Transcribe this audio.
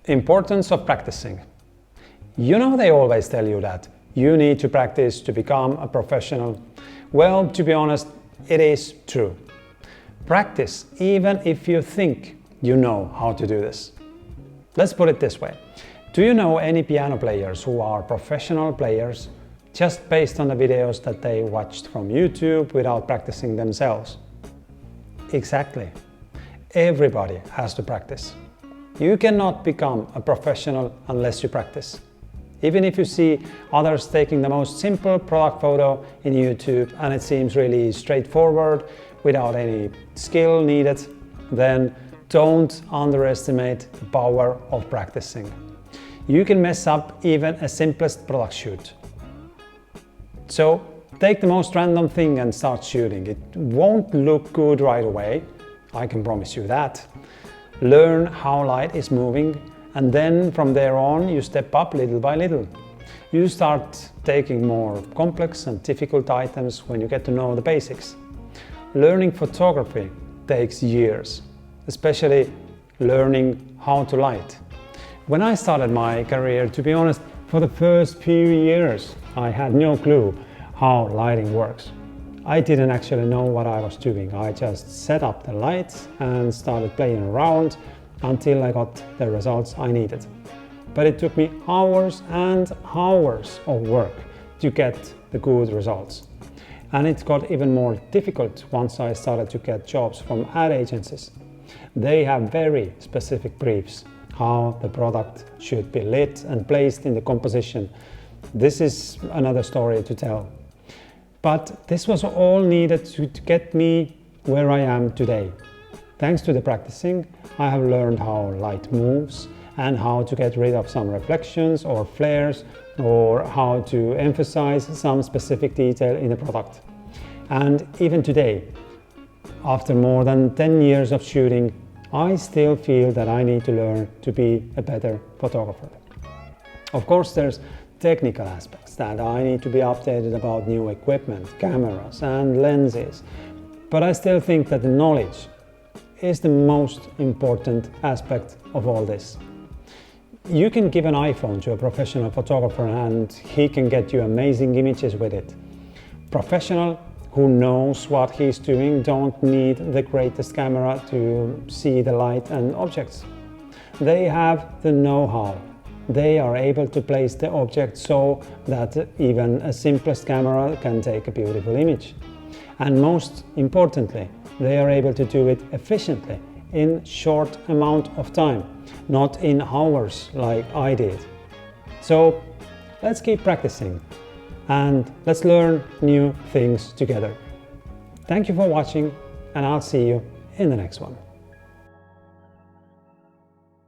Importance of practicing. You know, they always tell you that you need to practice to become a professional. Well, to be honest, it is true. Practice even if you think you know how to do this. Let's put it this way. Do you know any piano players who are professional players just based on the videos that they watched from YouTube without practicing themselves? Exactly. Everybody has to practice. You cannot become a professional unless you practice. Even if you see others taking the most simple product photo in YouTube and it seems really straightforward without any skill needed, then don't underestimate the power of practicing. You can mess up even a simplest product shoot. So take the most random thing and start shooting. It won't look good right away, I can promise you that. Learn how light is moving, and then from there on you step up little by little. You start taking more complex and difficult items when you get to know the basics. Learning photography takes years, especially learning how to light. When I started my career, to be honest, for the first few years I had no clue how lighting works. I didn't actually know what I was doing. I just set up the lights and started playing around until I got the results I needed. But it took me hours and hours of work to get the good results. And it got even more difficult once I started to get jobs from ad agencies. They have very specific briefs how the product should be lit and placed in the composition. This is another story to tell. But this was all needed to get me where I am today. Thanks to the practicing, I have learned how light moves and how to get rid of some reflections or flares, or how to emphasize some specific detail in the product. And even today, after more than 10 years of shooting, I still feel that I need to learn to be a better photographer. Of course, there's technical aspects that I need to be updated about new equipment, cameras and lenses, but I still think that the knowledge is the most important aspect of all this. You can give an iPhone to a professional photographer and he can get you amazing images with it. Professional who knows what he's doing don't need the greatest camera to see the light and objects. They have the know-how. They are able to place the object so that even a simplest camera can take a beautiful image. And most importantly, they are able to do it efficiently in short amount of time, not in hours like I did. So let's keep practicing and let's learn new things together. Thank you for watching, and I'll see you in the next one.